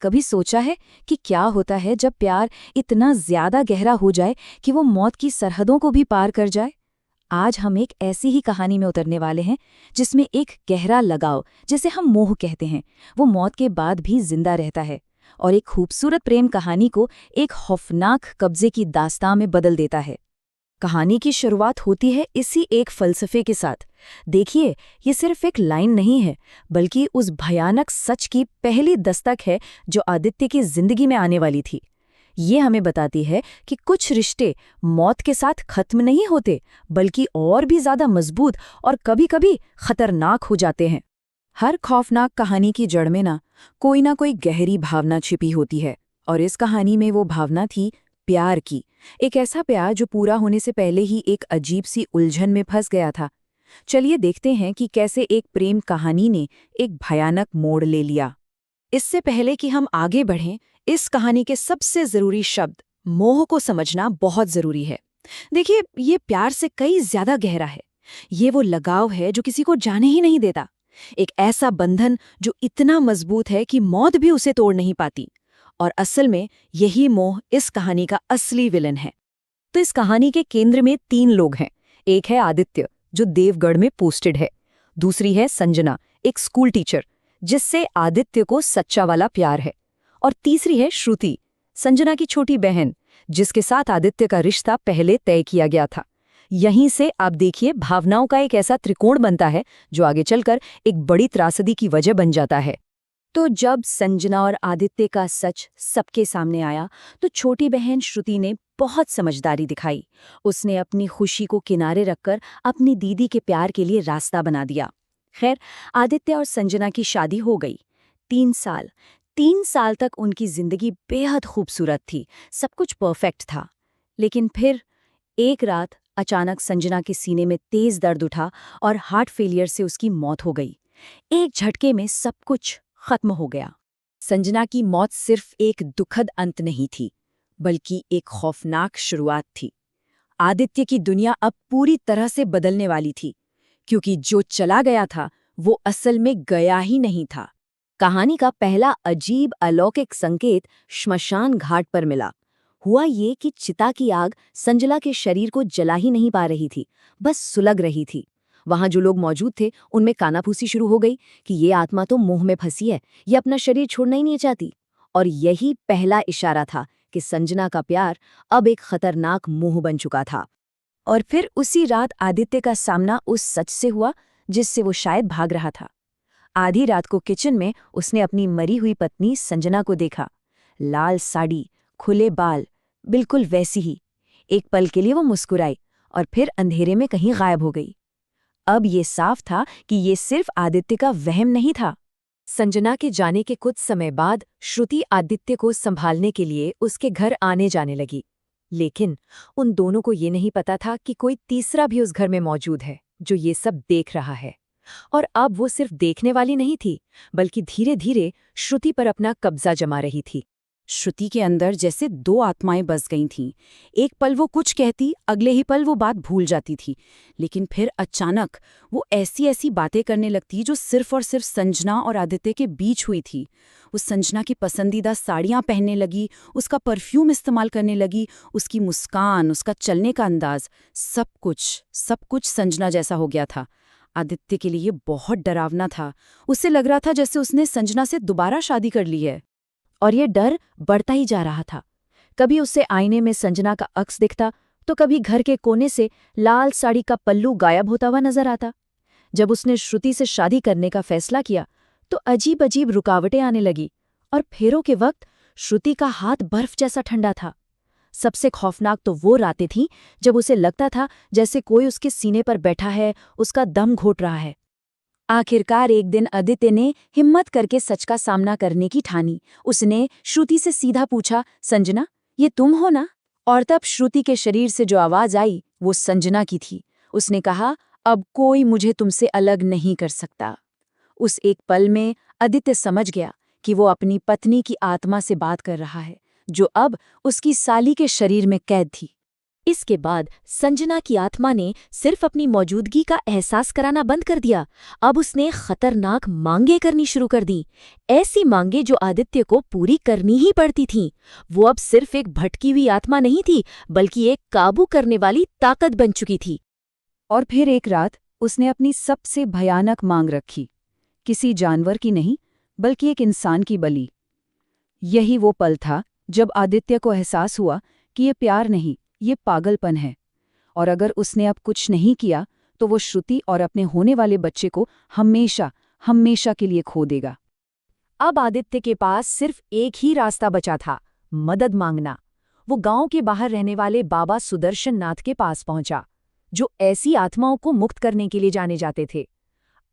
कभी सोचा है कि क्या होता है जब प्यार इतना ज्यादा गहरा हो जाए कि वो मौत की सरहदों को भी पार कर जाए? आज हम एक ऐसी ही कहानी में उतरने वाले हैं जिसमें एक गहरा लगाव, जिसे हम मोह कहते हैं, वो मौत के बाद भी जिंदा रहता है और एक खूबसूरत प्रेम कहानी को एक खौफनाक कब्जे की दास्तां में बदल देता है। कहानी की शुरुआत होती है इसी एक फलसफे के साथ। देखिए, ये सिर्फ एक लाइन नहीं है, बल्कि उस भयानक सच की पहली दस्तक है जो आदित्य की जिंदगी में आने वाली थी। ये हमें बताती है कि कुछ रिश्ते मौत के साथ खत्म नहीं होते, बल्कि और भी ज्यादा मजबूत और कभी-कभी खतरनाक हो जाते हैं। हर खौफनाक कहानी की जड़ में ना कोई गहरी भावना छिपी होती है, और इस कहानी में वो भावना थी प्यार की। एक ऐसा प्यार जो पूरा होने से पहले ही एक अजीब सी उलझन में फंस गया था। चलिए देखते हैं कि कैसे एक प्रेम कहानी ने एक भयानक मोड़ ले लिया। इससे पहले कि हम आगे बढ़ें, इस कहानी के सबसे जरूरी शब्द मोह को समझना बहुत जरूरी है। देखिए, ये प्यार से कई ज्यादा गहरा है। ये वो लगाव है जो किसी को जाने ही नहीं देता। एक ऐसा बंधन जो इतना मजबूत है कि मौत भी उसे तोड़ नहीं पाती। और असल में यही मोह इस कहानी का असली विलन है। तो इस कहानी के केंद्र में 3 लोग हैं। एक है आदित्य, जो देवगढ़ में पोस्टेड है। दूसरी है संजना, एक स्कूल टीचर, जिससे आदित्य को सच्चा वाला प्यार है। और तीसरी है श्रुति, संजना की छोटी बहन, जिसके साथ आदित्य का रिश्ता पहले तय किया गया था। यहीं से आप देखिए, भावनाओं का एक ऐसा त्रिकोण बनता है जो आगे चलकर एक बड़ी त्रासदी की वजह बन जाता है। तो जब संजना और आदित्य का सच सबके सामने आया, तो छोटी बहन श्रुति ने बहुत समझदारी दिखाई। उसने अपनी खुशी को किनारे रखकर अपनी दीदी के प्यार के लिए रास्ता बना दिया। खैर, आदित्य और संजना की शादी हो गई। 3 साल तक उनकी जिंदगी बेहद खूबसूरत थी, सब कुछ परफेक्ट था। लेकिन फिर एक रात अचानक संजना के सीने में तेज दर्द उठा और हार्ट फेलियर से उसकी मौत हो गई। एक झटके में सब कुछ खत्म हो गया। संजना की मौत सिर्फ एक दुखद अंत नहीं थी, बल्कि एक खौफनाक शुरुआत थी। आदित्य की दुनिया अब पूरी तरह से बदलने वाली थी, क्योंकि जो चला गया था वो असल में गया ही नहीं था। कहानी का पहला अजीब अलौकिक संकेत श्मशान घाट पर मिला। हुआ ये कि चिता की आग संजना के शरीर को जला ही नहीं पा रही थी, बस सुलग रही थी। वहां जो लोग मौजूद थे उनमें कानाफूसी शुरू हो गई कि ये आत्मा तो मोह में फंसी है, ये अपना शरीर छोड़ना ही नहीं चाहती। और यही पहला इशारा था कि संजना का प्यार अब एक खतरनाक मोह बन चुका था। और फिर उसी रात आदित्य का सामना उस सच से हुआ जिससे वो शायद भाग रहा था। आधी रात को किचन में उसने अपनी मरी हुई पत्नी संजना को देखा। लाल साड़ी, खुले बाल, बिल्कुल वैसी ही। एक पल के लिए वो मुस्कुराई और फिर अंधेरे में कहीं गायब हो गई। अब ये साफ था कि ये सिर्फ आदित्य का वहम नहीं था। संजना के जाने के कुछ समय बाद श्रुति आदित्य को संभालने के लिए उसके घर आने जाने लगी। लेकिन उन दोनों को ये नहीं पता था कि कोई तीसरा भी उस घर में मौजूद है जो ये सब देख रहा है। और अब वो सिर्फ देखने वाली नहीं थी, बल्कि धीरे धीरे श्रुति पर अपना कब्जा जमा रही थी। श्रुति के अंदर जैसे 2 आत्माएं बस गई थीं। एक पल वो कुछ कहती, अगले ही पल वो बात भूल जाती थी। लेकिन फिर अचानक वो ऐसी ऐसी बातें करने लगती जो सिर्फ और सिर्फ संजना और आदित्य के बीच हुई थी। वो संजना की पसंदीदा साड़ियाँ पहनने लगी, उसका परफ्यूम इस्तेमाल करने लगी, उसकी मुस्कान, उसका चलने का अंदाज, सब कुछ संजना जैसा हो गया था। आदित्य के लिए बहुत डरावना था। उसे लग रहा था जैसे उसने संजना से दोबारा शादी कर ली है। और ये डर बढ़ता ही जा रहा था। कभी उसे आईने में संजना का अक्स दिखता, तो कभी घर के कोने से लाल साड़ी का पल्लू गायब होता हुआ नजर आता। जब उसने श्रुति से शादी करने का फैसला किया, तो अजीब अजीब रुकावटें आने लगी। और फेरों के वक्त श्रुति का हाथ बर्फ जैसा ठंडा था। सबसे खौफनाक तो वो रातें थीं जब उसे लगता था जैसे कोई उसके सीने पर बैठा है, उसका दम घोट रहा है। आखिरकार एक दिन आदित्य ने हिम्मत करके सच का सामना करने की ठानी। उसने श्रुति से सीधा पूछा, संजना, ये तुम हो ना? और तब श्रुति के शरीर से जो आवाज आई वो संजना की थी। उसने कहा, अब कोई मुझे तुमसे अलग नहीं कर सकता। उस एक पल में आदित्य समझ गया कि वो अपनी पत्नी की आत्मा से बात कर रहा है, जो अब उसकी साली के शरीर में कैद थी। इसके बाद संजना की आत्मा ने सिर्फ अपनी मौजूदगी का एहसास कराना बंद कर दिया। अब उसने खतरनाक मांगे करनी शुरू कर दी, ऐसी मांगे जो आदित्य को पूरी करनी ही पड़ती थीं। वो अब सिर्फ एक भटकी हुई आत्मा नहीं थी, बल्कि एक काबू करने वाली ताकत बन चुकी थी। और फिर एक रात उसने अपनी सबसे भयानक मांग रखी, किसी जानवर की नहीं, बल्कि एक इंसान की बलि। यही वो पल था जब आदित्य को एहसास हुआ कि ये प्यार नहीं, ये पागलपन है, और अगर उसने अब कुछ नहीं किया तो वो श्रुति और अपने होने वाले बच्चे को हमेशा हमेशा के लिए खो देगा। अब आदित्य के पास सिर्फ एक ही रास्ता बचा था, मदद मांगना। वो गांव के बाहर रहने वाले बाबा सुदर्शन नाथ के पास पहुंचा, जो ऐसी आत्माओं को मुक्त करने के लिए जाने जाते थे।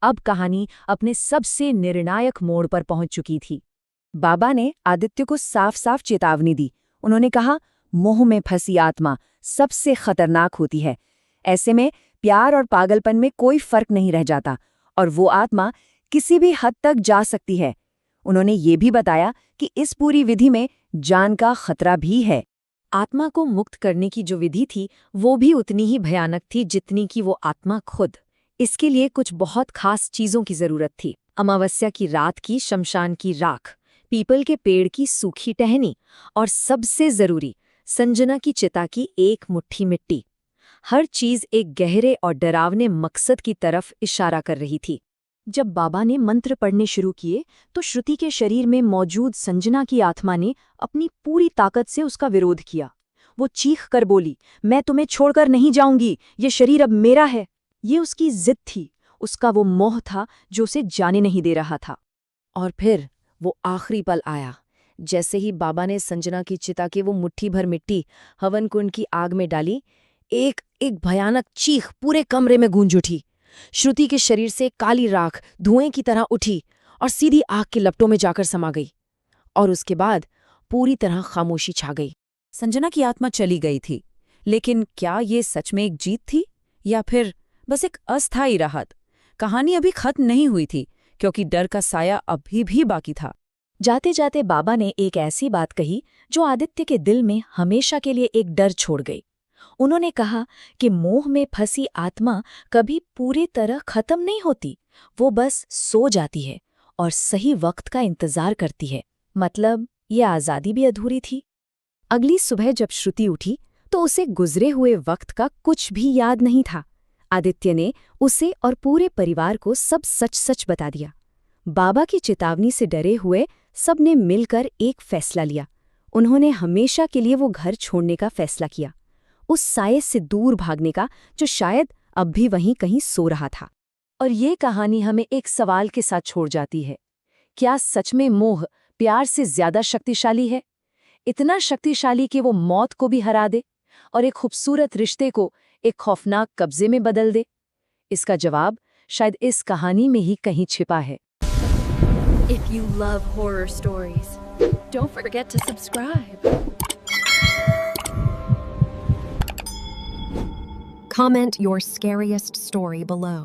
अब कहानी अपने सबसे निर्णायक मोड़ पर पहुंच चुकी थी। बाबा ने आदित्य को साफ साफ चेतावनी दी। उन्होंने कहा, मोह में फंसी आत्मा सबसे खतरनाक होती है। ऐसे में प्यार और पागलपन में कोई फर्क नहीं रह जाता, और वो आत्मा किसी भी हद तक जा सकती है। उन्होंने ये भी बताया कि इस पूरी विधि में जान का खतरा भी है। आत्मा को मुक्त करने की जो विधि थी वो भी उतनी ही भयानक थी जितनी कि वो आत्मा खुद। इसके लिए कुछ बहुत खास चीजों की जरूरत थी। अमावस्या की रात की शमशान की राख, पीपल के पेड़ की सूखी टहनी, और सबसे जरूरी संजना की चिता की एक मुट्ठी मिट्टी। हर चीज एक गहरे और डरावने मकसद की तरफ इशारा कर रही थी। जब बाबा ने मंत्र पढ़ने शुरू किए तो श्रुति के शरीर में मौजूद संजना की आत्मा ने अपनी पूरी ताकत से उसका विरोध किया। वो चीख कर बोली, मैं तुम्हें छोड़कर नहीं जाऊंगी, ये शरीर अब मेरा है। ये उसकी जिद थी, उसका वो मोह था जो उसे जाने नहीं दे रहा था। और फिर वो आखिरी पल आया, जैसे ही बाबा ने संजना की चिता के वो मुट्ठी भर मिट्टी हवन कुंड की आग में डाली, एक भयानक चीख पूरे कमरे में गूंज उठी। श्रुति के शरीर से काली राख धुएं की तरह उठी और सीधी आग के लपटों में जाकर समा गई, और उसके बाद पूरी तरह खामोशी छा गई। संजना की आत्मा चली गई थी, लेकिन क्या ये सच में एक जीत थी या फिर बस एक अस्थायी राहत? कहानी अभी खत्म नहीं हुई थी, क्योंकि डर का साया अभी भी बाकी था। जाते जाते बाबा ने एक ऐसी बात कही जो आदित्य के दिल में हमेशा के लिए एक डर छोड़ गई। उन्होंने कहा कि मोह में फंसी आत्मा कभी पूरी तरह खत्म नहीं होती, वो बस सो जाती है और सही वक्त का इंतजार करती है। मतलब ये आज़ादी भी अधूरी थी। अगली सुबह जब श्रुति उठी तो उसे गुजरे हुए वक्त का कुछ भी याद नहीं था। आदित्य ने उसे और पूरे परिवार को सब सच सच बता दिया। बाबा की चेतावनी से डरे हुए सबने मिलकर एक फैसला लिया। उन्होंने हमेशा के लिए वो घर छोड़ने का फैसला किया, उस साये से दूर भागने का जो शायद अब भी वहीं कहीं सो रहा था। और ये कहानी हमें एक सवाल के साथ छोड़ जाती है, क्या सच में मोह प्यार से ज्यादा शक्तिशाली है? इतना शक्तिशाली कि वो मौत को भी हरा दे और एक खूबसूरत रिश्ते को एक खौफनाक कब्जे में बदल दे? इसका जवाब शायद इस कहानी में ही कहीं छिपा है। If you love horror stories, don't forget to subscribe. Comment your scariest story below.